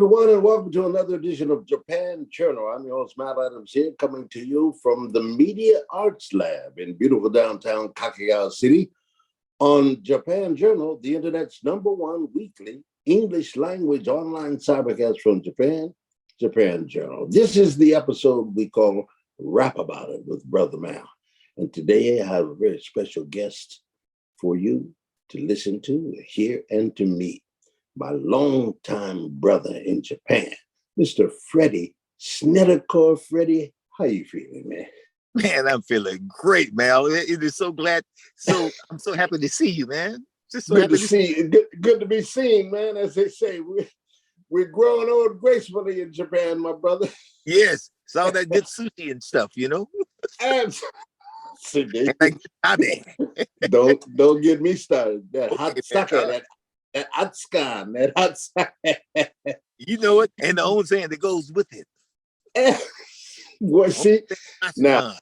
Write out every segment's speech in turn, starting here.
everyone, and welcome to another edition of Japan Journal. I'm your host, Matt Adams here, coming to you from the Media Arts Lab in beautiful downtown Kakegawa City on Japan Journal, the internet's #1 weekly English language online cybercast from Japan, Japan Journal. This is the episode we call Rap About It with Brother Mal. And today I have a very special guest for you to listen to, hear, and to meet. My longtime brother in Japan, Mr. Freddie Snedecore. Freddie, how you feeling, man? Man, I'm feeling great, Mal. It is so glad. I'm so happy to see you, man. Just so good to see you. Good to be seen, man. As they say, we're growing old gracefully in Japan, my brother. Yes, it's all that good sushi and stuff, you know. Don't get me started. That hot sake, that Atsukan, that hot sake. You know it, and the onsen that goes with it. Well, see, now,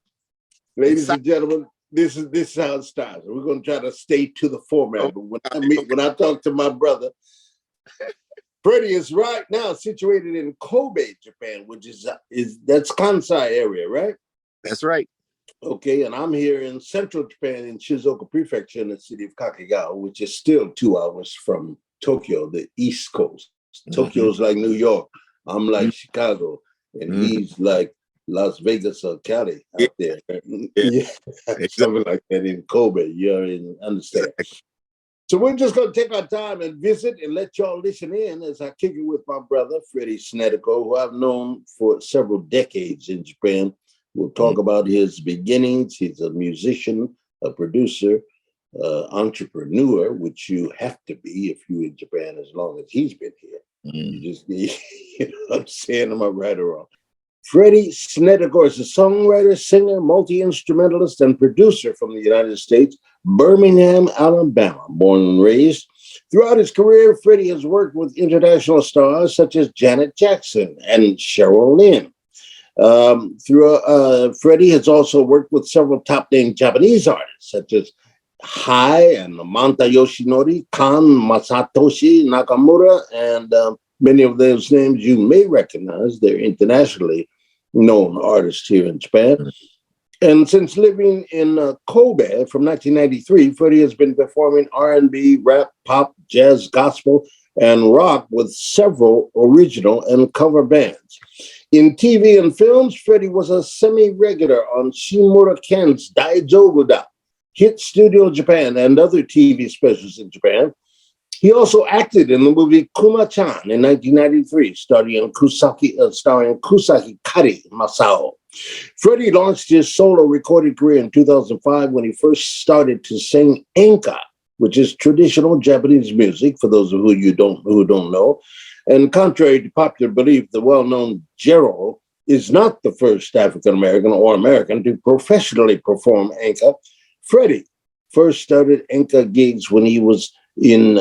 ladies and gentlemen, this is how it starts. We're going to try to stay to the format. But when I talk to my brother, Freddie is right now situated in Kobe, Japan, which is that's Kansai area, right? That's right. Okay, and I'm here in central Japan in Shizuoka Prefecture in the city of Kakegawa, which is still 2 hours from Tokyo, the East Coast. Tokyo's like New York. I'm like Chicago, and he's like Las Vegas or Cali out there. Yeah. Something like that in Kobe. You understand. So we're just going to take our time and visit and let y'all listen in as I kick it with my brother, Freddie Snedecore, who I've known for several decades in Japan. We'll talk about his beginnings. He's a musician, a producer, entrepreneur, which you have to be if you're in Japan as long as he's been here. You just need, you know what I'm saying? Am I right or wrong? Freddie Snedecore is a songwriter, singer, multi-instrumentalist, and producer from the United States, Birmingham, Alabama, born and raised. Throughout his career, Freddie has worked with international stars such as Janet Jackson and Cheryl Lynn. Freddie has also worked with several top-name Japanese artists such as Hai and Manta Yoshinori, Kan Masatoshi Nakamura, and many of those names you may recognize. They're internationally known artists here in Japan. And since living in Kobe from 1993, Freddie has been performing R&B, rap, pop, jazz, gospel, and rock with several original and cover bands. In TV and films, Freddie was a semi-regular on Shimura Ken's Daijobu, Hit Studio Japan, and other TV specials in Japan. He also acted in the movie Kuma-chan in 1993, starring Kusaki Kari Masao. Freddie launched his solo recording career in 2005 when he first started to sing enka, which is traditional Japanese music, for those of you who don't know. And contrary to popular belief, the well-known Jero is not the first African-American or American to professionally perform enka. Freddie first started enka gigs when he was in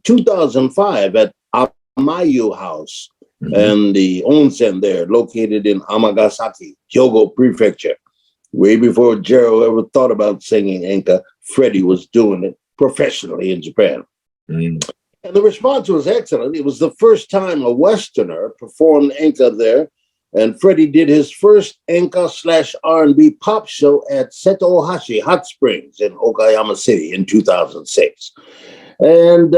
2005 at Amayu House and the onsen there, located in Amagasaki, Hyogo Prefecture. Way before Jero ever thought about singing enka, Freddie was doing it professionally in Japan. And the response was excellent. It was the first time a Westerner performed enka there, and Freddie did his first enka/R&B pop show at Setohashi Hot Springs in Okayama City in 2006. And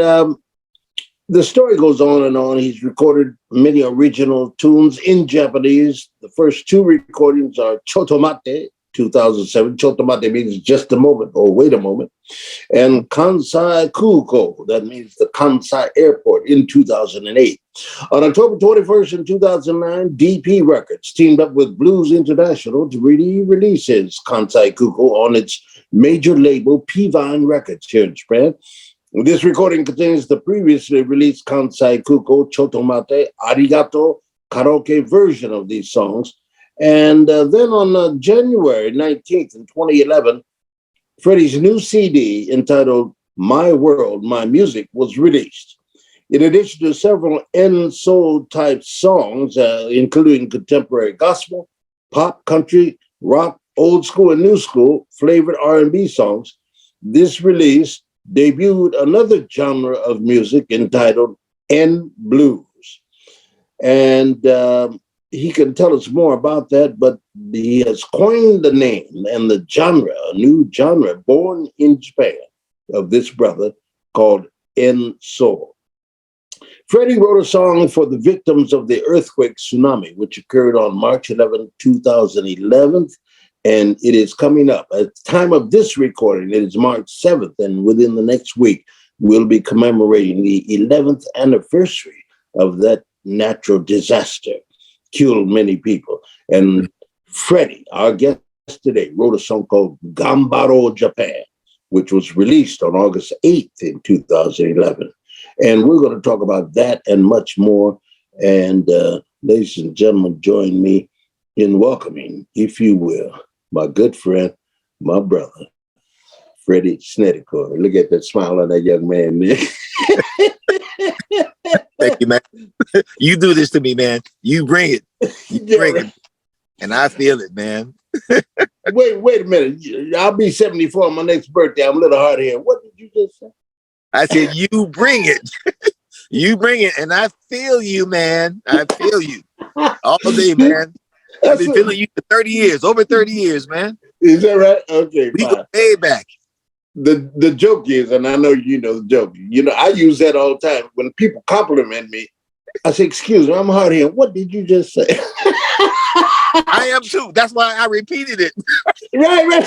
the story goes on and on. He's recorded many original tunes in Japanese. The first 2 recordings are Chotomate, 2007. Chotomate means just a moment, or wait a moment. And Kansai Kuko, that means the Kansai Airport, in 2008. On October 21st in 2009, DP Records teamed up with Blues International to release his Kansai Kuko on its major label, P-Vine Records, here in Japan. This recording contains the previously released Kansai Kuko, Chotomate, Arigato karaoke version of these songs. And then on January 19th in 2011, Freddie's new CD entitled My World, My Music was released. In addition to several soul type songs, including contemporary gospel, pop, country, rock, old school and new school flavored R&B songs, this release debuted another genre of music entitled N Blues. And he can tell us more about that, but he has coined the name and the genre, a new genre born in Japan of this brother called En Soul. Freddie wrote a song for the victims of the earthquake tsunami, which occurred on March 11, 2011, and it is coming up. At the time of this recording, it is March 7th, and within the next week, we'll be commemorating the 11th anniversary of that natural disaster, killed many people. And Freddie, our guest today, wrote a song called Gambaro Japan, which was released on August 8th in 2011. And we're going to talk about that and much more. And ladies and gentlemen, join me in welcoming, if you will, my good friend, my brother, Freddie Snedecore. Look at that smile on that young man there. Thank you, man. You do this to me, man. You bring it. You bring it. And I feel it, man. Wait a minute. I'll be 74 on my next birthday. I'm a little hard here. What did you just say? I said, you bring it. You bring it. And I feel you, man. I feel you all day, man. I've been feeling you for 30 years, over 30 years, man. Is that right? Okay, we go way back. The joke is, and I know you know the joke, I use that all the time. When people compliment me, I say, excuse me, I'm hard here. What did you just say? I am too. That's why I repeated it. Right.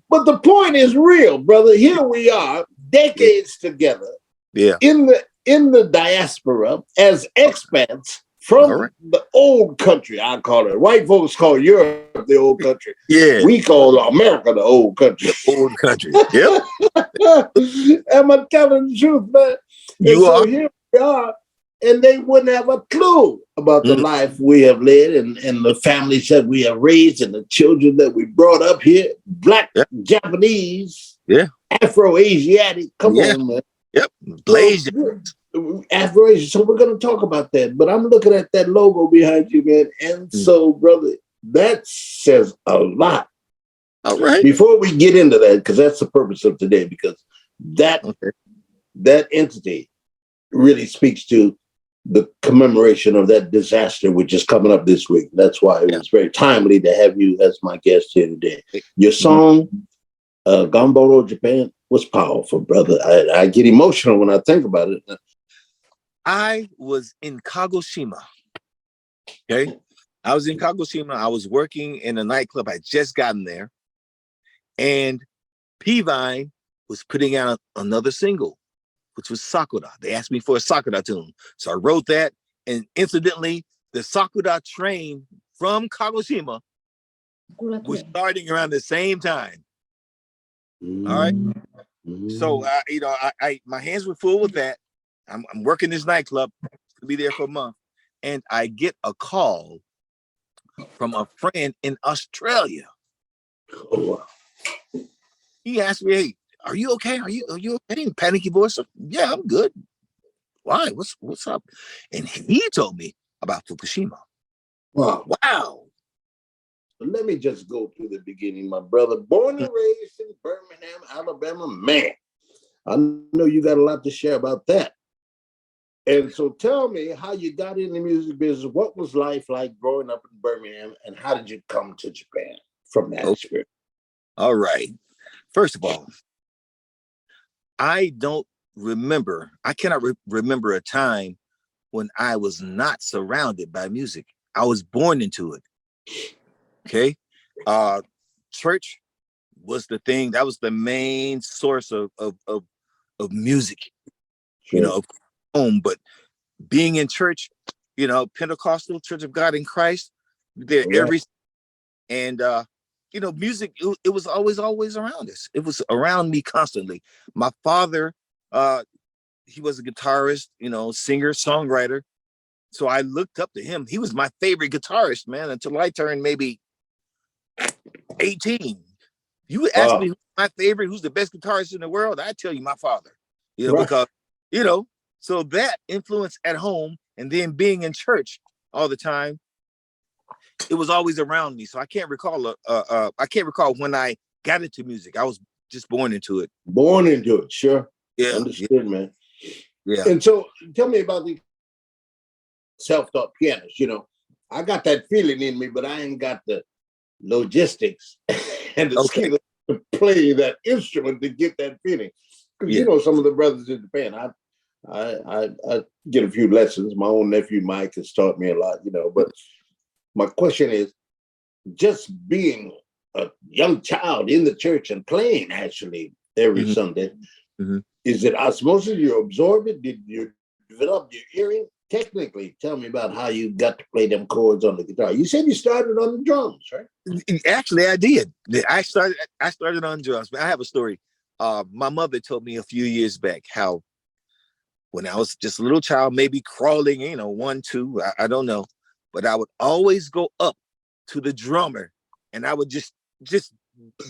But the point is real, brother. Here we are, decades together. Yeah. In the diaspora as expats from the old country, I call it. White folks call Europe the old country. Yeah. We call America the old country. The old country. Yep. Am I telling the truth, man? You are. Here we are. And they wouldn't have a clue about the life we have led and the families that we have raised and the children that we brought up here. Black, Japanese, Afro-Asiatic. Come on, man. Yep. Afro-Asian. So we're going to talk about that. But I'm looking at that logo behind you, man. And so, brother, that says a lot. All right. Before we get into that, because that's the purpose of today, because that entity really speaks to the commemoration of that disaster, which is coming up this week. That's why it was very timely to have you as my guest here today. Your song, Gambaro Japan, was powerful, brother. I get emotional when I think about it. I was in Kagoshima. Okay. I was in Kagoshima. I was working in a nightclub. I just gotten there. And P-Vine was putting out another single, which was Sakura. They asked me for a Sakura tune. So I wrote that. And incidentally, the Sakura train from Kagoshima was starting around the same time. All right. So, my hands were full with that. I'm working this nightclub to be there for a month. And I get a call from a friend in Australia. He asked me, hey, are you okay? Are you okay? In panicky voice. Yeah, I'm good. Why? What's up? And he told me about Fukushima. Wow. Let me just go through the beginning, my brother. Born and raised in Birmingham, Alabama, man. I know you got a lot to share about that. And so tell me how you got in the music business. What was life like growing up in Birmingham, and how did you come to Japan from that experience? All right. First of all, I don't remember. I cannot remember a time when I was not surrounded by music. I was born into it. Okay. Church was the thing. That was the main source of music, of home. But being in church, Pentecostal Church of God in Christ, there every and music, it was always around us. It was around me constantly. My father, he was a guitarist, singer, songwriter. So I looked up to him. He was my favorite guitarist, man, until I turned maybe 18. You would ask me who's my favorite, who's the best guitarist in the world, I'd tell you my father, because, so that influence at home and then being in church all the time, it was always around me. So I can't recall when I got into music. I was just born into it. Born into it, sure. Yeah. Understood, man. Yeah. And so tell me about the self-taught pianist. I got that feeling in me, but I ain't got the logistics and the skill to play that instrument to get that feeling. Because some of the brothers in the band, I get a few lessons. My own nephew Mike has taught me a lot, But my question is, just being a young child in the church and playing actually every Sunday, is it osmosis? You absorb it? Did you develop your hearing? Technically, tell me about how you got to play them chords on the guitar. You said you started on the drums, right? Actually, I did. I started on drums. But I have a story. My mother told me a few years back how when I was just a little child, maybe crawling, 1, 2, I don't know, but I would always go up to the drummer and I would just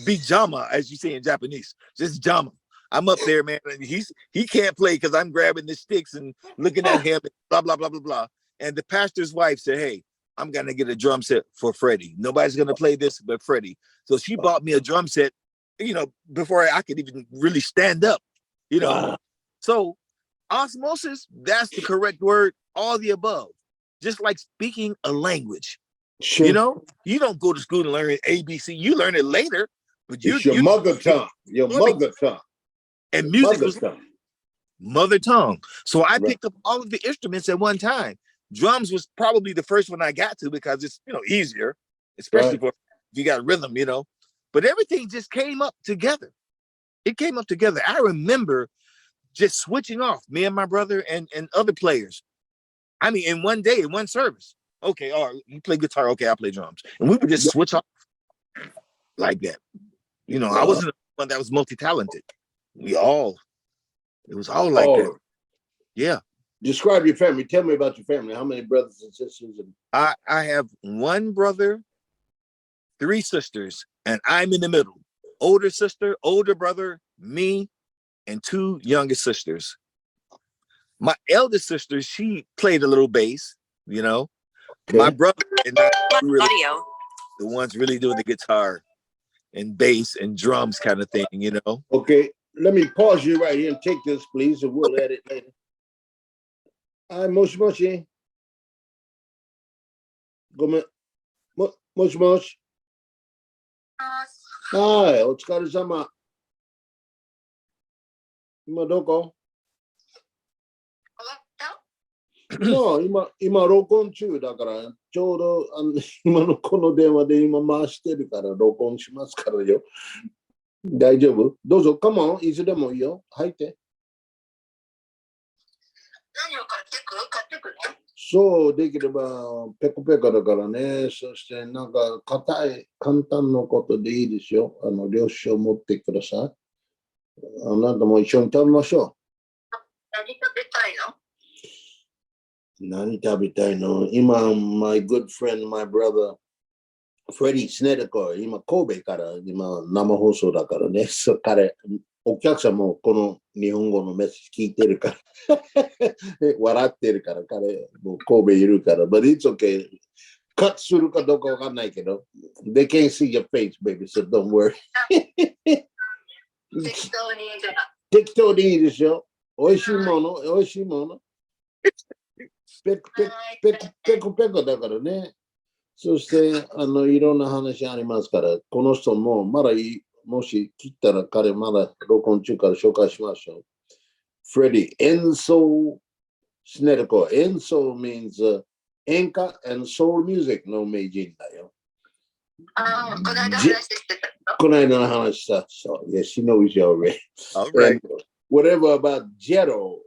be jama, as you say in Japanese, just jama. I'm up there, man, and he can't play because I'm grabbing the sticks and looking at him, and blah, blah, blah, blah, blah. And the pastor's wife said, hey, I'm going to get a drum set for Freddie. Nobody's going to play this but Freddie. So she bought me a drum set, before I could even really stand up, So osmosis, that's the correct word, all the above. Just like speaking a language. Sure. You don't go to school and learn ABC. You learn it later, but it's your mother tongue. Your mother tongue. And music was mother tongue. So I picked up all of the instruments at one time. Drums was probably the first one I got to because it's easier, especially if you got rhythm, But everything just came up together. It came up together. I remember just switching off, me and my brother and other players. I mean, in one day, in one service. Okay, all right, you play guitar. Okay, I play drums. And we would just switch off like that. I wasn't the one that was multi-talented. It was all like that. Yeah. Describe your family. Tell me about your family. How many brothers and sisters? I have one brother, 3 sisters, and I'm in the middle. Older sister, older brother, me, and 2 younger sisters. My eldest sister, she played a little bass, Okay. My brother and I really, the ones really doing the guitar and bass and drums kind of thing, Okay, let me pause you right here and take this, please, and we'll edit later. Hi, moshi moshi. Moshi moshi. Hi, お疲れ様。今どこ？今録音中だから、ちょうど今のこの電話で今回してるから録音しますからよ。大丈夫？どうぞ、come on、いつでもいいよ。入って。何を買ってくるの？そう、できればペコペコだからね。そしてなんか簡単なことでいいですよ。領収持ってください。あなたも一緒に食べましょう。何食べたいの？何食べたいの？今、my good friend, my brother, Freddie Snedecore、今、神戸から今、生放送だからね。彼、お客さんもこの日本語のメッセージ聞いてるから。笑ってるから、彼、もう神戸いるから。But it's okay. カットするかどうかわかんないけど。They can't see your face, baby, so don't worry. 適当にいいから。適当にいいでしょ。おいしいもの、おいしいもの。ペコペコだからね。そして、いろんな話ありますから、この人もまだもし切ったら彼まだ録音中から紹介しましょう。Freddie, Enso Snedecore. Enso means enka and soul music の名人だよ。この間の話した。So, yeah, she knows you already. All right. And whatever about Jero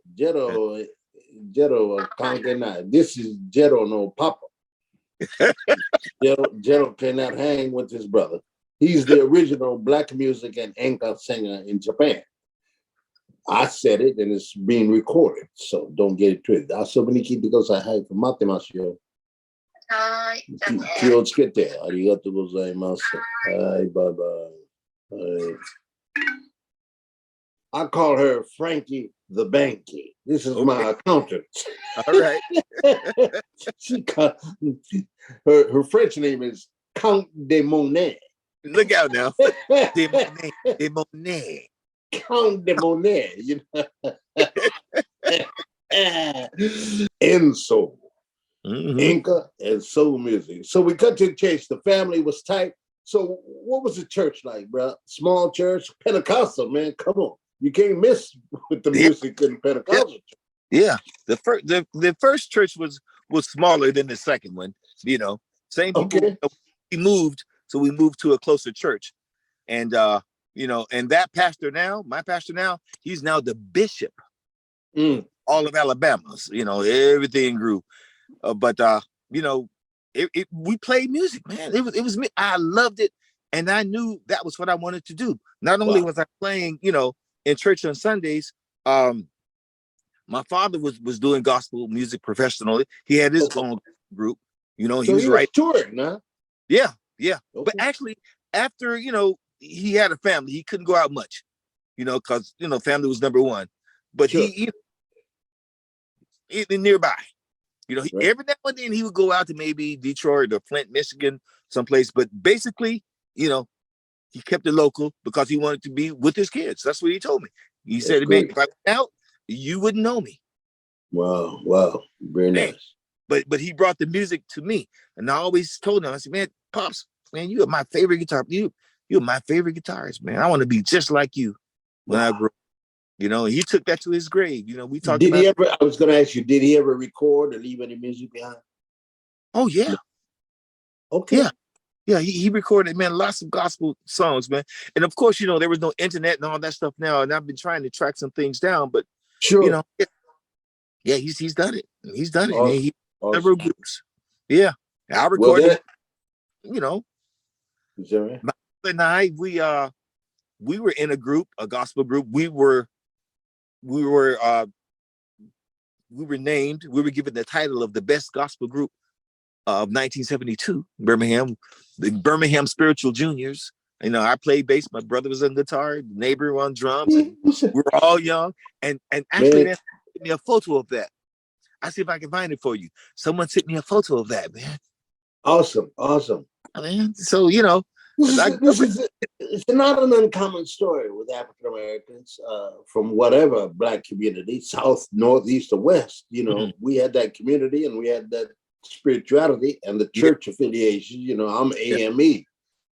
関係ない。This is Jero no papa. Jero cannot hang with his brother. He's the original black music and enka singer in Japan. I said it and it's being recorded, so don't get it twisted. 遊びに来てください。はい、待ってますよ。はい。気をつけて。ありがとうございます。はい、バイバイ。はい。I call her Frankie the Banky. This is my accountant. All right. Her French name is Count de Monet. Look out now. De Monet. Count de Monet. Enso. Mm-hmm. Inca and soul music. So we cut to the chase. The family was tight. So what was the church like, bro? Small church, Pentecostal, man. Come on, you can't miss with the Yeah, music in yeah, Pentecostal. yeah. The first church was smaller than the second one. You know, same people. Okay, We moved, so we moved to a closer church, and and that pastor now, my pastor now, he's now the bishop of mm. all of Alabama. You know, everything grew, but you know, we played music, man. It was me. I loved it, and I knew that was what I wanted to do. Not only Wow. was I playing, in church on Sundays. My father was doing gospel music professionally. He had his Okay. own group. You know, he So was he was right. touring, huh? Yeah, yeah. But Okay. actually, after he had a family, he couldn't go out much. Because family was number one. But Sure. he nearby. Right. Every now and then he would go out to maybe Detroit or Flint, Michigan, someplace. But basically, he kept it local because he wanted to be with his kids. That's what he told me. He That's said, "Man, great. if I went out, you wouldn't know me." Wow. Wow. Very Man, nice. but he brought the music to me, and I always told him, I said, "Man, pops, man, you are my favorite guitar. You're my favorite guitarist, man. I want to be just like you when I Wow. grow." And he took that to his grave. We talked Did he about. ever? I was going to ask you. Did he ever record or leave any music behind? Oh No. yeah, Okay. yeah. Yeah, he recorded, man, lots of gospel songs, man. And of course, there was no internet and all that stuff now. And I've been trying to track some things down, but Sure. yeah, he's done it. He's done it. And Awesome. he several Awesome. groups. Yeah. I Well, recorded, that you know, is that right? my brother and I, we were in a group, a gospel group. We were named, we were given the title of the best gospel group of 1972, Birmingham, the Birmingham Spiritual Juniors. I played bass. My brother was on guitar, neighbor on drums, and we were all young. And actually, Man, man, sent me a photo of that. I see if I can find it for you. Someone sent me a photo of that, man. awesome. Awesome. So I grew This up. is it's not an uncommon story with African Americans from whatever black community, south, northeast, or west. Mhm. We had that community and we had that spirituality and the Yeah, church affiliation. I'm yeah, AME,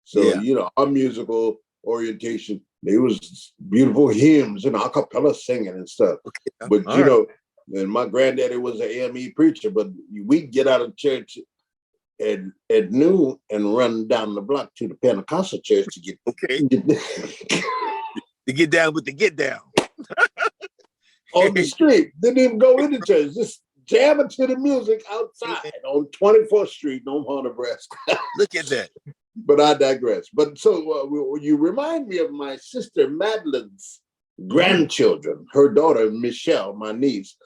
so yeah. our musical orientation. There was beautiful hymns and a cappella singing and stuff. Okay, But all right. and my granddaddy was an AME preacher, but we'd get out of church at noon and run down the block to the Pentecostal church to get, Okay, get to get down with the get down. on the street. Didn't even go in the church, just jamming to the music outside on 24th Street in Omaha, Nebraska. Look at that. But I digress. But so you remind me of my sister Madeline's Mm. grandchildren, her daughter Michelle, my niece,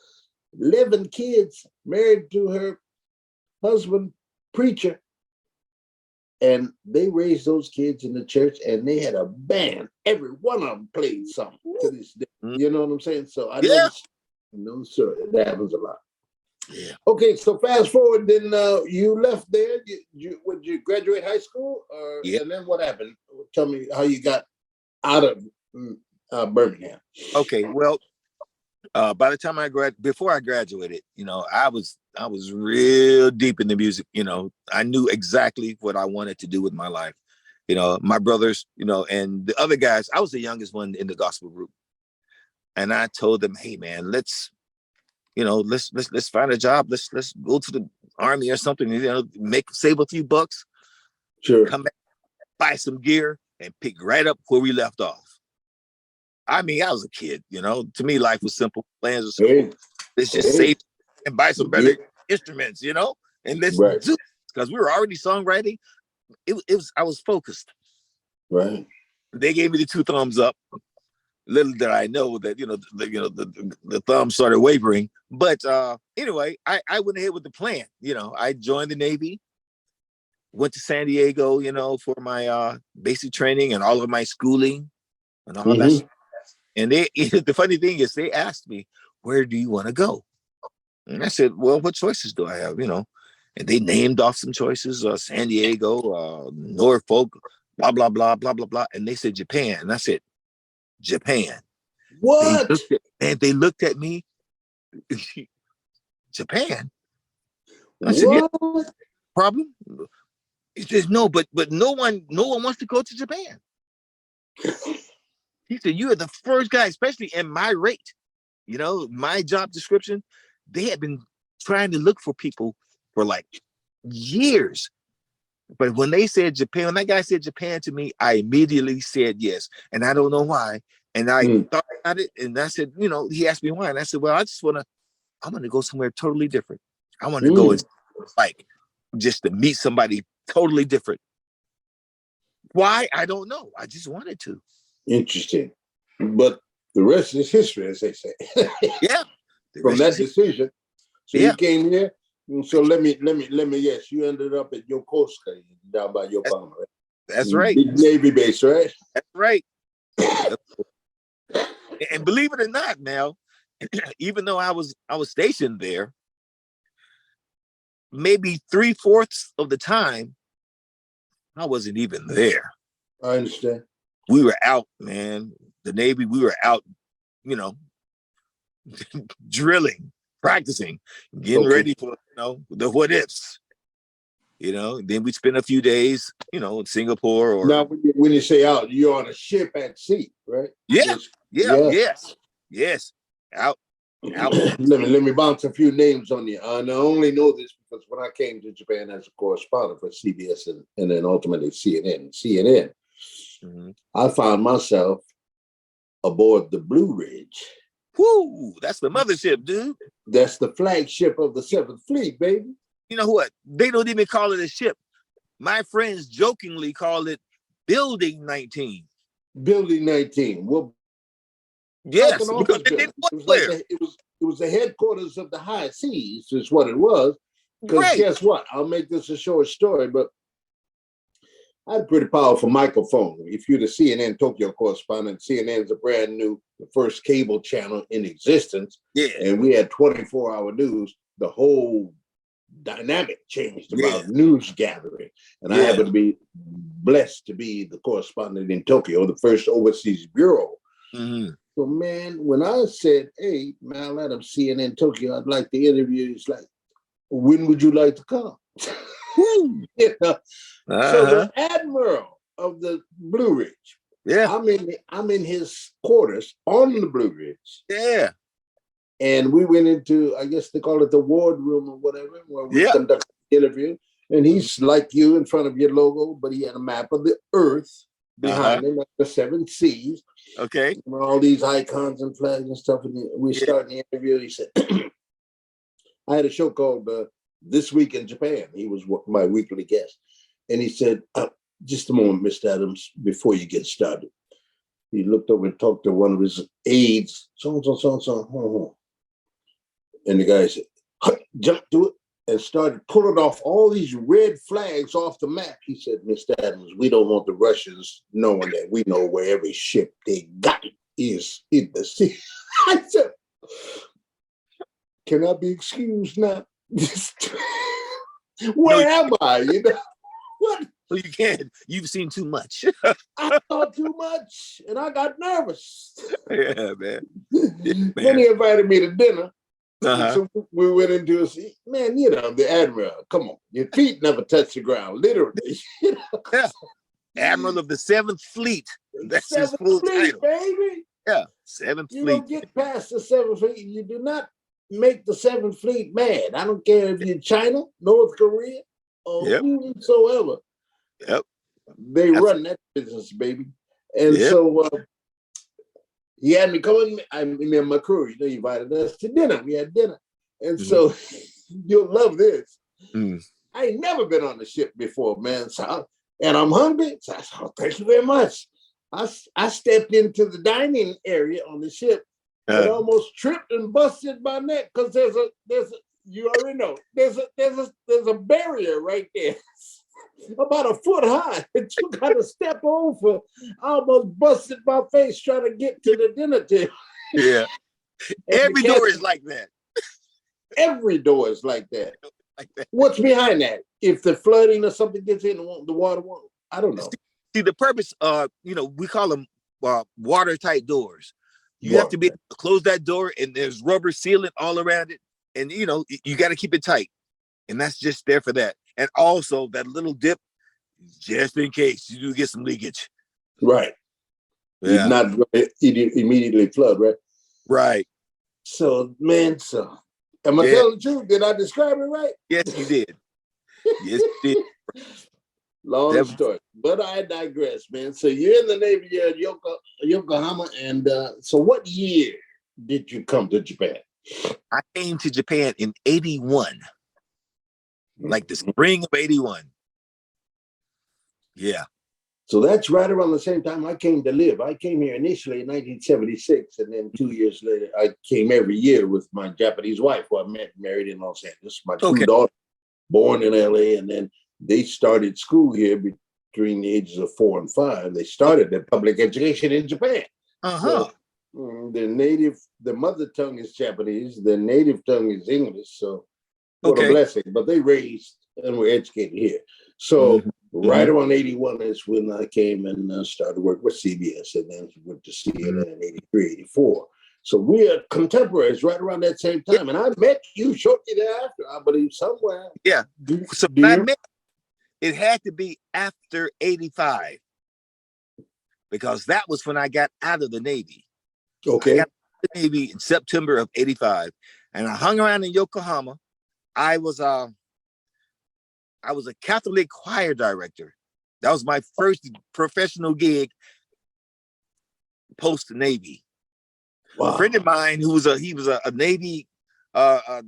11 kids, married to her husband, preacher. And they raised those kids in the church and they had a band. Every one of them played something to this day. Mm. You know what I'm saying? So I Yeah, know sure, that happens a lot. yeah, Okay, so fast forward, then you left there. Would you graduate high school, yeah. and then what happened? Tell me how you got out of Birmingham. Okay, well, by the time before I graduated, I was real deep in the music. I knew exactly what I wanted to do with my life. My brothers, and the other guys. I was the youngest one in the gospel group, and I told them, "Hey, man, let's find a job. Let's go to the army or something. Save a few bucks, Sure. come back, buy some gear, and pick right up where we left off." I mean, I was a kid, To me, life was simple. Plans were simple. Hey, Let's just hey, save and buy some better good. instruments, and let's Right, do, because we were already songwriting. I was focused. right. They gave me the two thumbs up. Little did I know that the thumb started wavering. But anyway, I went ahead with the plan. I joined the Navy, went to San Diego, for my basic training and all of my schooling and all that. Mm-hmm. And the funny thing is, they asked me, "Where do you want to go?" And I said, "Well, what choices do I have?" And they named off some choices: San Diego, Norfolk, blah blah blah blah blah blah. And they said Japan, and I said Japan. They What? looked at and they looked at me. Japan. I said, yeah, What? problem? He says, no, but no one wants to go to Japan. He said, you are the first guy, especially in my rate, my job description. They had been trying to look for people for like years. But when they said Japan, when that guy said Japan to me, I immediately said yes. And I don't know why. And I thought about it, and I said, he asked me why. And I said, well, I'm going to go somewhere totally different. I want to go and like just to meet somebody totally different. Why? I don't know. I just wanted to. Interesting. But the rest is history, as they say. Yeah. From that decision. So you came here. So let me guess. You ended up at Yokosuka down by Yokohama, right? That's right. Big Navy base, right? That's right. And believe it or not, now, even though I was stationed there, maybe 3/4 of the time, I wasn't even there. I understand. We were out, man. The Navy, we were out, drilling, practicing, getting ready for, the what ifs. Then we spent a few days, in Singapore or. Now, when you say out, you're on a ship at sea, right? Yeah. Yes. Out. let me bounce a few names on you. And I only know this because when I came to Japan as a correspondent for CBS and then ultimately CNN, I found myself aboard the Blue Ridge. Woo! That's the mothership, dude. That's the flagship of the 7th Fleet, baby. You know what? They don't even call it a ship. My friends jokingly call it Building 19. Building 19. Well, yes, it was the headquarters of the high seas, is what it was. Because guess what? I'll make this a short story, but I had a pretty powerful microphone. If you're the CNN Tokyo correspondent, CNN is a brand new, the first cable channel in existence. Yeah. And we had 24-hour news. The whole dynamic changed about news gathering. And I happen to be blessed to be the correspondent in Tokyo, the first overseas bureau. So, man, when I said, hey, Mal Adams, CNN Tokyo, I'd like to interview you, it's like, when would you like to come? So the admiral of the Blue Ridge, I'm in his quarters on the Blue Ridge. Yeah. And we went into, I guess they call it the ward room or whatever, where we conducted the interview. And he's like you in front of your logo, but he had a map of the earth behind him, like the 7 seas. Okay. All these icons and flags and stuff. And we started the interview. He said, I had a show called This Week in Japan. He was my weekly guest. And he said, just a moment, Mr. Adams, before you get started. He looked over and talked to one of his aides. So. And the guy said, jumped to it and started pulling off all these red flags off the map. He said, Mr. Adams, we don't want the Russians knowing that we know where every ship they got is in the sea. I said, can I be excused now? Where am I? What? Well, you can't. You've seen too much. I thought too much, and I got nervous. Yeah, man. Then he invited me to dinner. So we went into man, the admiral. Come on, your feet never touch the ground, literally. Yeah. Admiral of the 7th Fleet. That's his full title, baby. Yeah, 7th Fleet. You don't get past the 7th Fleet. You do not make the 7th Fleet mad. I don't care if you're China, North Korea, or whosoever. Yep. They run that business, baby. And so he had me come in, and my crew, he invited us to dinner. We had dinner. And so you'll love this. I ain't never been on the ship before, man. And I'm hungry. So I said, thank you very much. I stepped into the dining area on the ship and almost tripped and busted my neck because there's a you already know there's a barrier right there about a foot high that you got to step over. I almost busted my face trying to get to the dinner table. Yeah, every door is like that. Every door is like that. What's behind that? If the flooding or something gets in, the water won't. I don't know. See, the purpose, we call them watertight doors. You have to be able to close that door, and there's rubber sealant all around it, and you got to keep it tight. And that's just there for that. And also that little dip, just in case you do get some leakage. Right. Yeah. Not immediately flood, right? Right. So, man, so am I telling the truth? Did I describe it right? Yes, you did. Yes, you did. Long story, but I digress, man. So you're in the Navy, you're at Yokohama, and so what year did you come to Japan? I came to Japan in 81, like the spring of 81. Yeah. So that's right around the same time I came to live. I came here initially in 1976, and then 2 years later, I came every year with my Japanese wife, who I met married in Los Angeles. My two daughters, born in LA, and then they started school here between the ages of 4 and 5. They started their public education in Japan. So the mother tongue is Japanese, the native tongue is English. So what a blessing. But they raised and were educated here. So right around 81 is when I came and started work with CBS, and then went to CNN in 83, 84. So we are contemporaries right around that same time. And I met you shortly thereafter, I believe, somewhere. Yeah. So I met, it had to be after 85, because that was when I got out of the Navy. Okay. I got out of the Navy in September of 85. And I hung around in Yokohama. I was a Catholic choir director. That was my first professional gig post Navy. Wow. A friend of mine who was a Navy what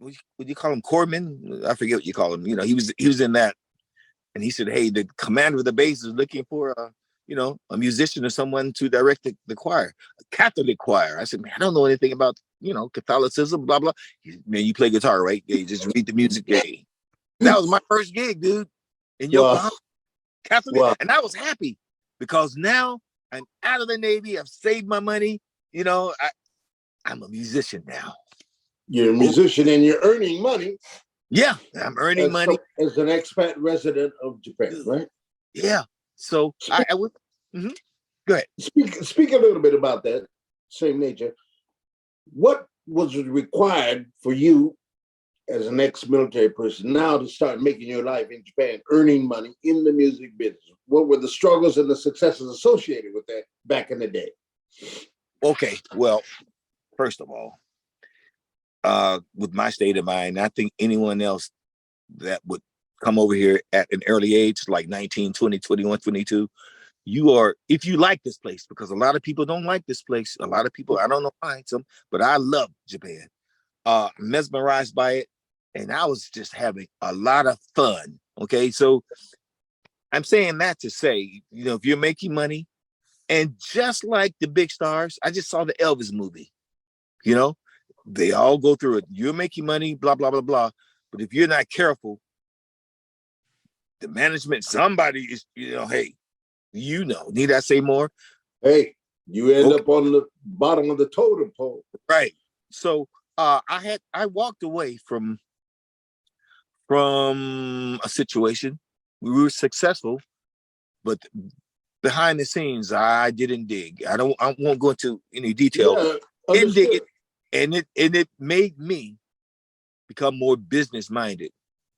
do you call him, corpsman? I forget what you call him. You know, he was in that, and he said, "Hey, the commander of the base is looking for a musician or someone to direct the choir, a Catholic choir." I said, "Man, I don't know anything about Catholicism, blah blah." Man, you play guitar, right? Yeah, you just read the music. Yeah. That was my first gig, dude, in Yokohama. Catholic, and I was happy because now I'm out of the Navy. I've saved my money. I'm a musician now. You're a musician and you're earning money. Yeah, I'm earning money as an expat resident of Japan, right? Yeah. So I would go ahead. Speak a little bit about that same nature. What was required for you as an ex-military person now to start making your life in Japan, earning money in the music business? What were the struggles and the successes associated with that back in the day? Okay, well, first of all, with my state of mind, I think anyone else that would come over here at an early age, like 19, 20, 21, 22, if you like this place, because a lot of people don't like this place. A lot of people, I don't know why, but I love Japan. Mesmerized by it. And I was just having a lot of fun. Okay. So I'm saying that to say, if you're making money, and just like the big stars, I just saw the Elvis movie, they all go through it. You're making money, blah, blah, blah, blah. But if you're not careful, the management, somebody is, hey, need I say more? Hey, you end up on the bottom of the totem pole. Right. So I walked away from a situation. We were successful, but behind the scenes, I didn't dig. I won't go into any detail. Yeah, didn't dig it, and it made me become more business minded,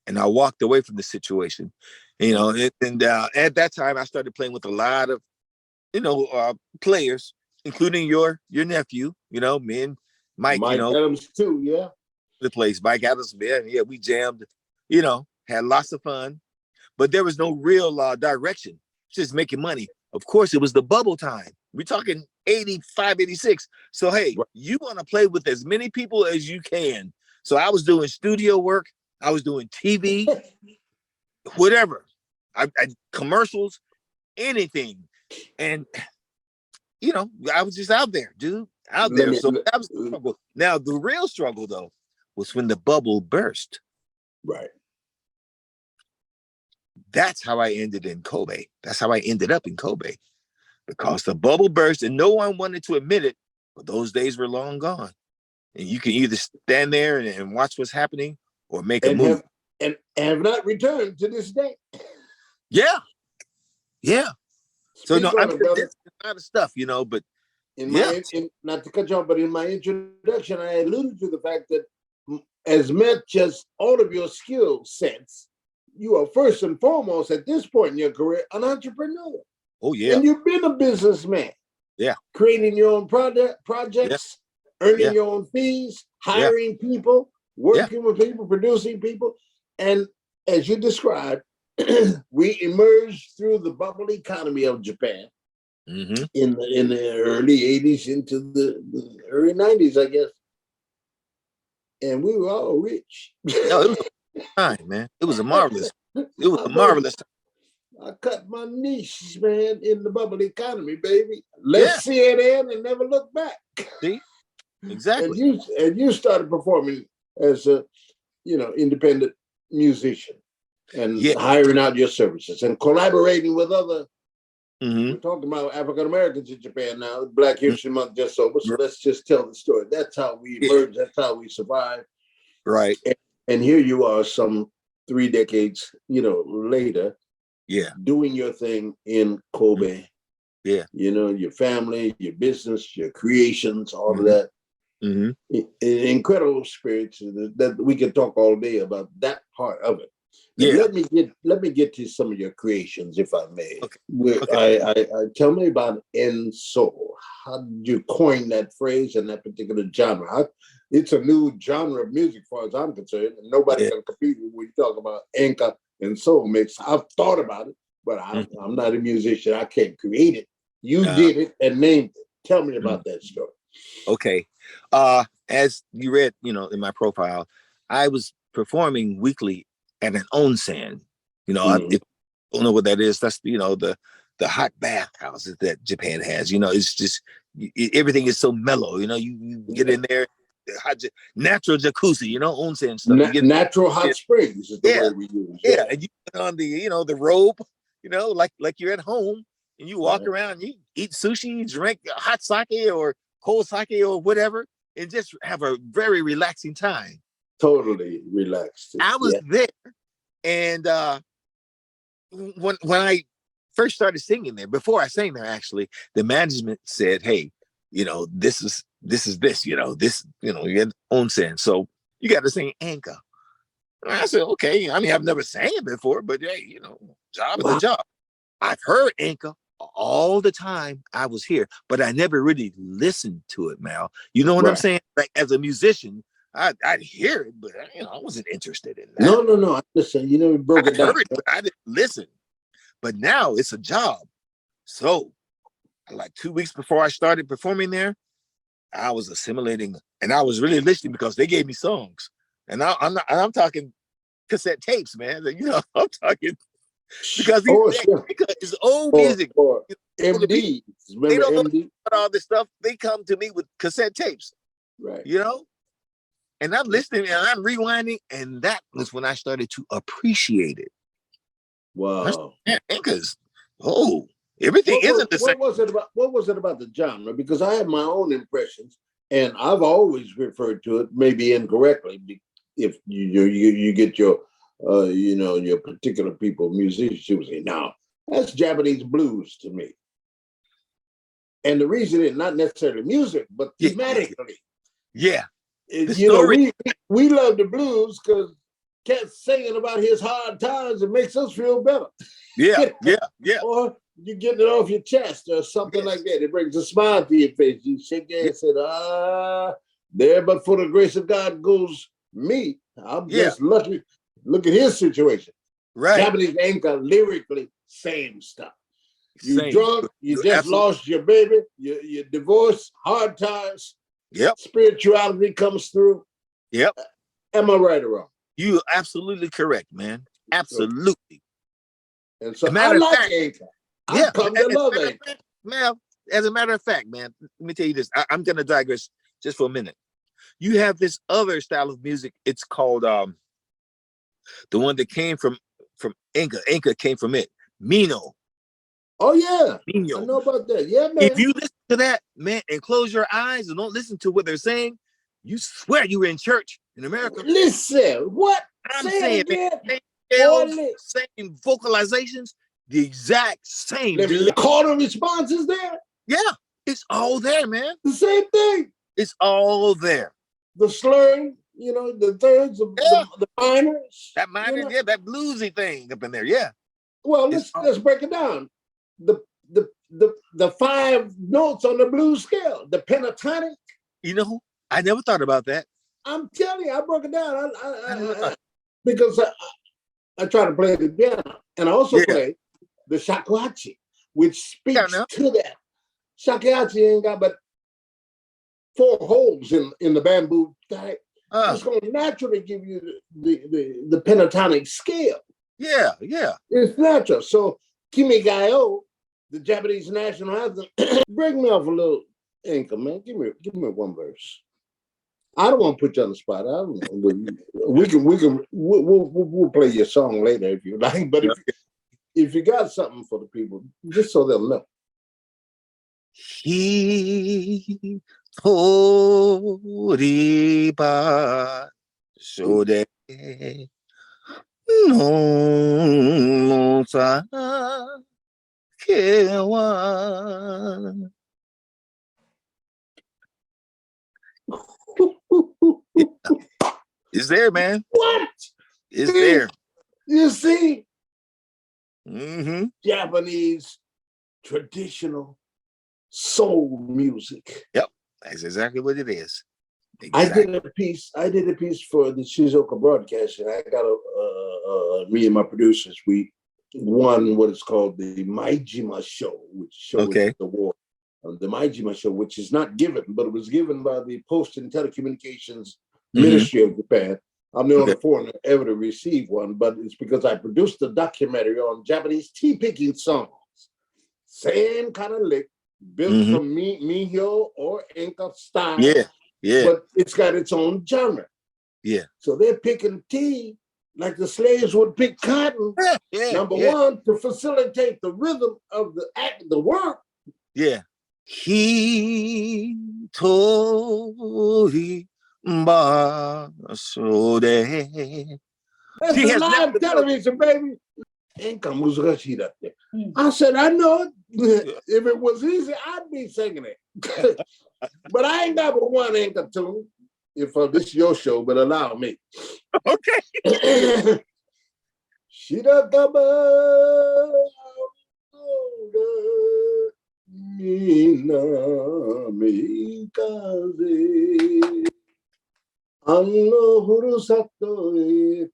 and I walked away from the situation. And at that time, I started playing with a lot of players, including your nephew. Me and Mike. Mike Adams too. Yeah, the place. Mike Adams. Yeah, we jammed. Had lots of fun, but there was no real direction. Just making money. Of course, it was the bubble time. We're talking 85, 86. So, hey, you want to play with as many people as you can. So I was doing studio work. I was doing TV, whatever. I commercials, anything. And, I was just out there, dude. Out there. So that was the struggle. Now, the real struggle, though, was when the bubble burst. Right. That's how I ended in Kobe. That's how I ended up in Kobe, because the bubble burst and no one wanted to admit it, but those days were long gone. And you can either stand there and watch what's happening or make a move. Have not returned to this day. Yeah. Yeah. So no, I mean, there's a lot of stuff, but not to cut you off, but in my introduction, I alluded to the fact that as much as all of your skill sets, you are first and foremost at this point in your career an entrepreneur. Oh yeah. And you've been a businessman. Yeah. Creating your own Yeah. projects, earning Yeah. your own fees, Yeah. hiring people, Yeah. working with people, producing people. And as you described, we emerged through the bubble economy of Japan in the early 80s into the early 90s, I guess. And we were all rich. No, it was a time, man. It was a marvelous time. I cut my niche, man, in the bubble economy, baby. Yeah. Let's see it in and never look back. See? Exactly. And you started performing as a, independent musician and Yeah. hiring out your services and collaborating with other. Mm-hmm. We're talking about African Americans in Japan now. Black History Month just over, so let's just tell the story. That's how we emerged. That's how we survived. Right. And here you are, some 3 decades, later. Yeah. Doing your thing in Kobe. Yeah. Your family, your business, your creations, all of that. Incredible spirits that we can talk all day about that part of it. Yeah. Let me get to some of your creations, if I may. Okay. I tell me about Enso. How did you coin that phrase and that particular genre? It's a new genre of music, as far as I'm concerned, and nobody can compete with when you talk about Enka and soul mix. I've thought about it, but I'm not a musician. I can't create it. You did it and named it. Tell me about that story. Okay. As you read, in my profile, I was performing weekly at an onsen. If you don't know what that is, that's the hot bath houses that Japan has. It's just everything is so mellow. You get in there, natural jacuzzi, onsen stuff. Natural hot springs is the word we use. Yeah, and you put on the robe, like you're at home, and you walk around, and you eat sushi, you drink hot sake or cold sake or whatever, and just have a very relaxing time. Totally relaxed. I was there, and when I first started singing there, before I sang there, actually, the management said, "Hey, this is this, you're onsen, so you got to sing Anka." And I said, "Okay." I mean, I've never sang it before, but hey, job is a job. I've heard Anka all the time I was here, but I never really listened to it, Mal. You know what I'm saying? Like, as a musician, I'd hear it, but I wasn't interested in that. No. I listen. You broke it down. Heard it, but I didn't listen. But now it's a job. So, like 2 weeks before I started performing there, I was assimilating, and I was really listening because they gave me songs, and I'm talking cassette tapes, man. I'm talking because it's old music. MD, they don't know about all this stuff. They come to me with cassette tapes, right? And I'm listening and I'm rewinding, and that was when I started to appreciate it. Wow, because everything isn't the same. What was it about the genre? Because I have my own impressions, and I've always referred to it, maybe incorrectly, if you get your your particular people, musicians, you say, now that's Japanese blues to me. And the reason is not necessarily music, but thematically. Yeah. We love the blues because Cat's singing about his hard times. It makes us feel better. Yeah. Or you get it off your chest or something like that. It brings a smile to your face. You shake your head and say, there but for the grace of God goes me. I'm just lucky. Look at his situation. Right. Japanese Enka, lyrically, same stuff. You drunk, you just lost your baby, you divorced, hard times. Yep. Spirituality comes through. Yep. Am I right or wrong? You are absolutely correct, man. Absolutely. And so I like Enka. I've come to love Enka. Man, as a matter of fact, man, let me tell you this. I'm going to digress just for a minute. You have this other style of music. It's called the one that came from Enka. Enka came from it. Mino. Oh yeah, Mino. I know about that. Yeah, man. If you listen to that, man, and close your eyes and don't listen to what they're saying, you swear you were in church in America. Listen, what? I'm saying, man, same vocalizations, the exact same. The chordal response is there. Yeah, it's all there, man. The same thing. It's all there. The slurring, You know, the thirds, Yeah. the minors. That You minor, know, yeah, that bluesy thing up in there. Yeah. well, It's let's break it down. The five notes on the blues scale, the pentatonic. you know, I never thought about that. I'm telling you, I broke it down. I never thought. Because I try to play the piano, and I also Yeah. play the shakuhachi, which Yeah, speaks no. to that. Shakuhachi ain't got but four holes in the bamboo type. It's going to naturally give you the pentatonic scale. Yeah, yeah. It's natural. So Kimi Gayo, the Japanese national anthem, bring me off a little income, man. Give me one verse. I don't want to put you on the spot. I don't know. We'll play your song later if you like. But if you got something for the people, just so they'll know. He toriba shode no sa kewa. It's there, man. What? It's there. You see? Mm-hmm. Japanese traditional soul music. Yep. That's exactly what it is. Exactly. I did a piece for the Shizuoka Broadcasting. I got me and my producers, we won what is called the Maijima Show, which shows the award. The Maijima Show, which is not given, but it was given by the Post and Telecommunications Ministry of Japan. I'm the only foreigner ever to receive one, but it's because I produced a documentary on Japanese tea picking songs. Same kind of lick, built from Mihyo or Inca style. Yeah, yeah. But it's got its own genre. Yeah. So they're picking tea like the slaves would pick cotton. Number one, to facilitate the rhythm of the work. Yeah. He tori ba so de. That's a live television, baby. I said, I know it. If it was easy, I'd be singing it. But I ain't got but one anchor tune. If this is your show, but allow me. Okay. Shirakaba Minamikaze Anno Furusato e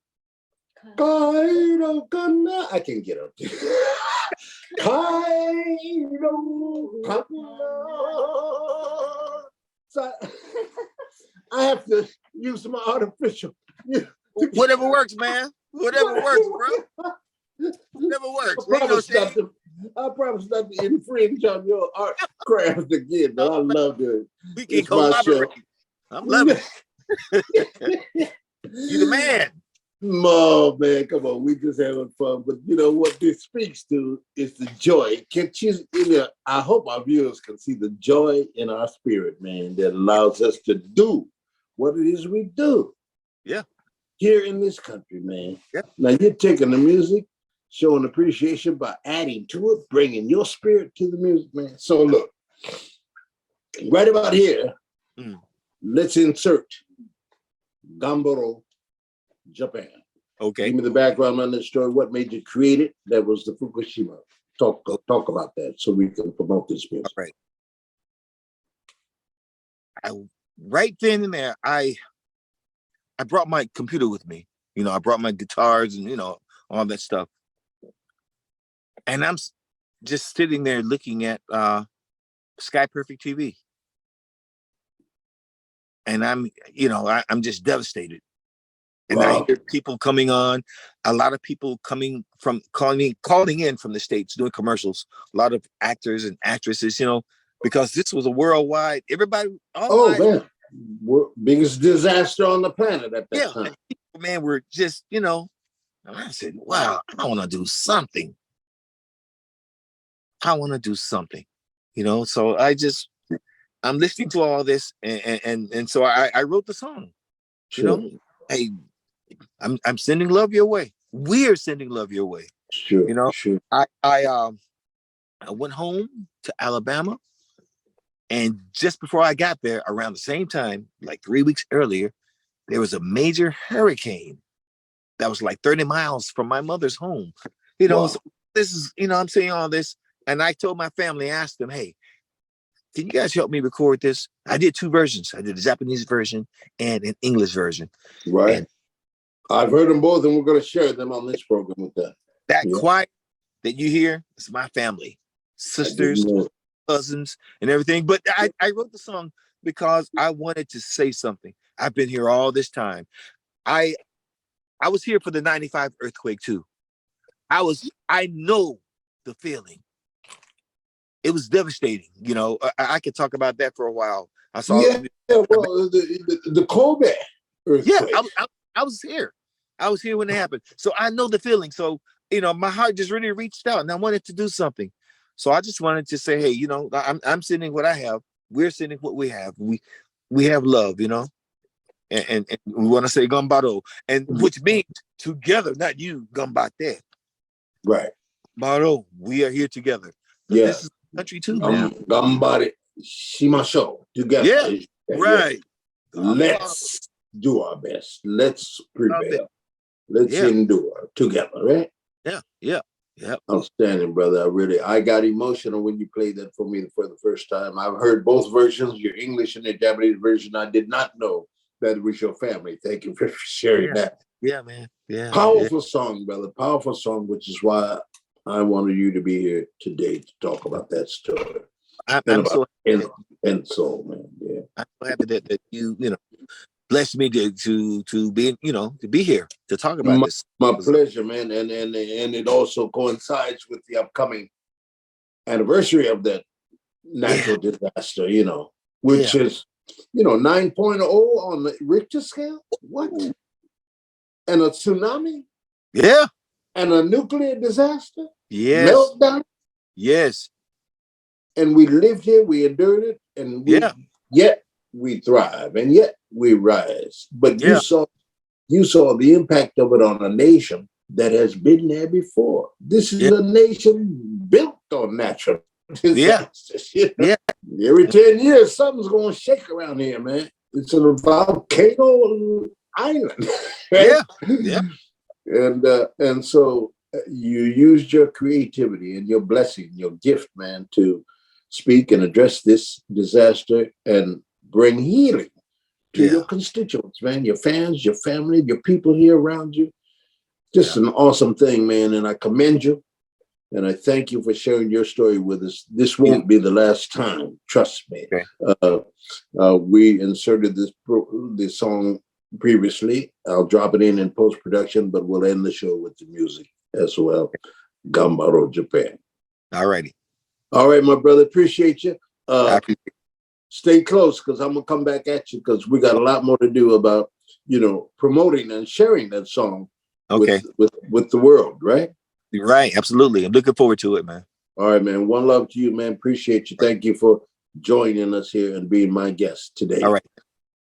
Kairo Kana. I can't get up there. Kairo Kana. So I have to use my artificial. Whatever works, man. Whatever works, bro. Whatever works. I promise not to infringe on your art craft again, but I love it. We can collaborate. I'm loving it. You the man. Oh, man, come on. We just having fun. But you know what this speaks to is the joy. I hope our viewers can see the joy in our spirit, man, that allows us to do what it is we do. Yeah. Here in this country, man. Yeah. Now you're taking the music, showing appreciation by adding to it, bringing your spirit to the music, man. So look, right about here, let's insert Gambaro, Japan. Okay. Give me the background on this story. What made you create it? That was the Fukushima. Talk about that so we can promote this music. All right. Right then and there, I brought my computer with me. You know, I brought my guitars and, you know, all that stuff. And I'm just sitting there looking at Sky Perfect TV. And I'm just devastated. And I hear people coming on, a lot of people calling in from the States, doing commercials, a lot of actors and actresses, you know, because this was a worldwide, everybody. Man. Biggest disaster on the planet at that time. People, man, we're just, you know, I said, wow, I want to do something. You know, so I'm listening to all this and so I wrote the song. Sure. You know, hey, I'm sending love your way. We're sending love your way. Sure. You know, sure. I went home to Alabama, and just before I got there, around the same time, like 3 weeks earlier, there was a major hurricane that was like 30 miles from my mother's home. Wow. So this is, I'm saying all this. And I told my family, asked them, hey, can you guys help me record this? I did 2 versions. I did a Japanese version and an English version. Right. And I've heard them both, and we're going to share them on this program with that. that choir that you hear is my family, sisters, cousins, and everything. But I wrote the song because I wanted to say something. I've been here all this time. I was here for the 95 earthquake too. I know the feeling. It was devastating. I could talk about that for a while. I saw. Yeah, well, the Kobe earthquake. Yeah, I was here. I was here when it happened. So I know the feeling. So, my heart just really reached out and I wanted to do something. So I just wanted to say, hey, I'm sending what I have. We're sending what we have. We have love, and we want to say gambaro, and which means together, not you, gambate. Right. Baro, we are here together. Yeah. This is the country too, man. Gambare shimashou together. Yeah. Right. Let's do our best. Let's prevail. Let's endure together, right? Yeah. Outstanding, brother. I got emotional when you played that for me for the first time. I've heard both versions, your English and the Japanese version. I did not know that it was your family. Thank you for sharing that. Yeah, man. Yeah. Powerful song, brother. Powerful song, which is why I wanted you to be here today to talk about that story. I'm so happy. And soul, man. Yeah. I'm so happy that you blessed me to be to be here to talk about this. My pleasure, man. And it also coincides with the upcoming anniversary of that natural disaster, which is 9.0 on the Richter scale. What? And a tsunami? Yeah. And a nuclear disaster? Yes. Meltdown? Yes. And we lived here, we endured it, and yet we thrive, and yet we rise. But you saw the impact of it on a nation that has been there before. This is a nation built on natural disasters. Every 10 years, something's going to shake around here, man. It's a volcano island. Right? Yeah. And so you used your creativity and your blessing, your gift, man, to speak and address this disaster and bring healing to your constituents, man, your fans, your family, your people here around you. Just an awesome thing, man. And I commend you. And I thank you for sharing your story with us. This won't be the last time. Trust me. Okay. We inserted this song previously. I'll drop it in post-production, but we'll end the show with the music as well. Gambaro, Japan. All righty. All right, my brother. Appreciate you. Stay close because I'm going to come back at you because we got a lot more to do about, promoting and sharing that song with the world, right? Right. Absolutely. I'm looking forward to it, man. All right, man. One love to you, man. Appreciate you. Thank you for joining us here and being my guest today. All right.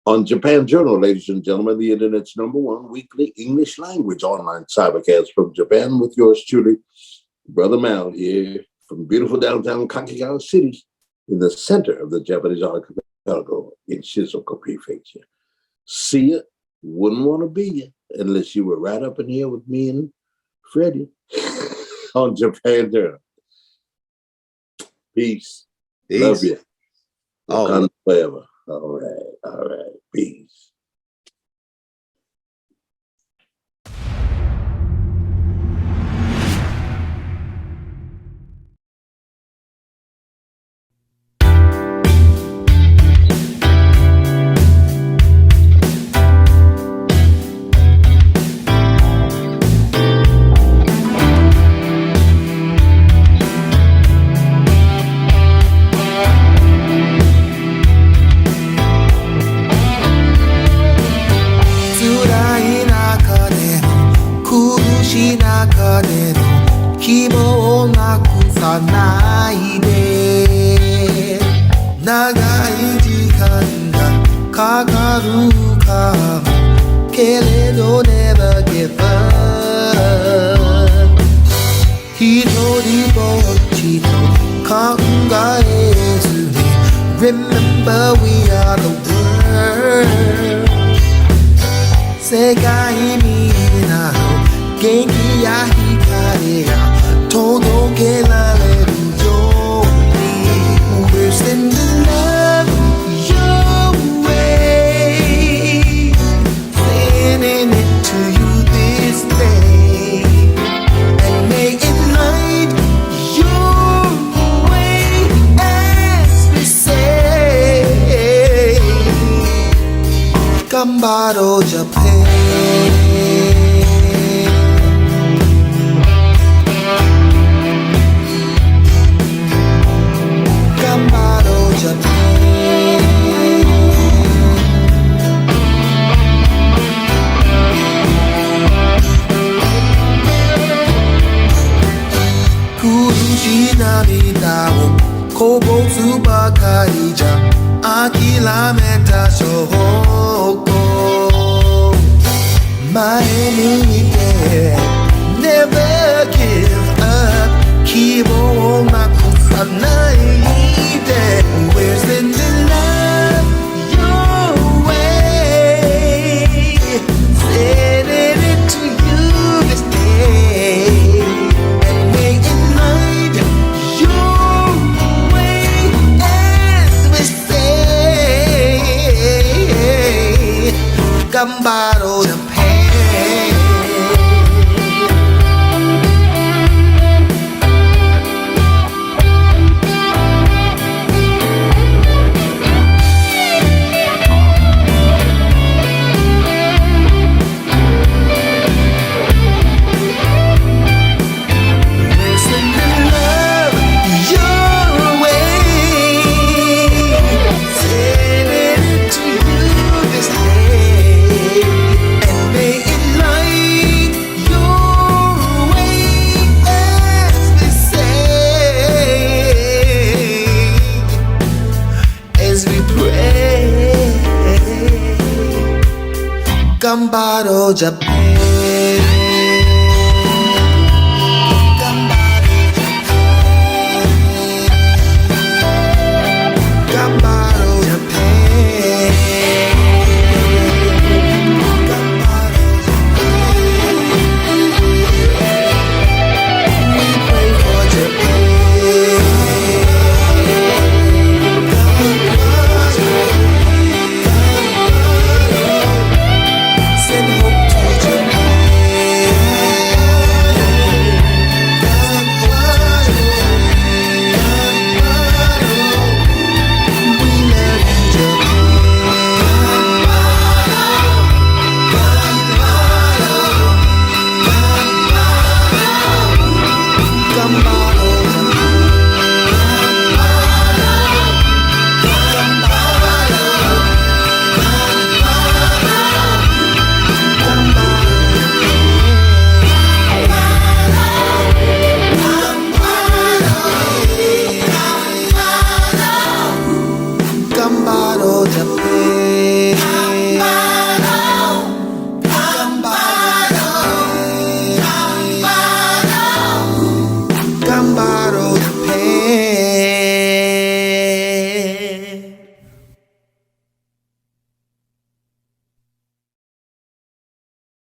On Japan Journal, ladies and gentlemen, the internet's #1 weekly English language online cybercast from Japan with yours truly, Brother Mal here from beautiful downtown Kakigawa City in the center of the Japanese archipelago in Shizuoka Prefecture. See ya. Wouldn't want to be you unless you were right up in here with me and Freddie on Japan Journal. Peace. Love you. Forever. All right. Peace. Remember we are the world. が意味なの元気や光が届けられるように We're sending love your way Sending it to you this day And may it light your way as we say Gambaro Japan Gambaro Japan苦しい涙をこぼすばかりじゃ諦めた証拠前向いて Never give up 希望なくさないで We're sending love your way Sending it to you this day And may it light your way as we say Gambaro Japan Gambaro Japan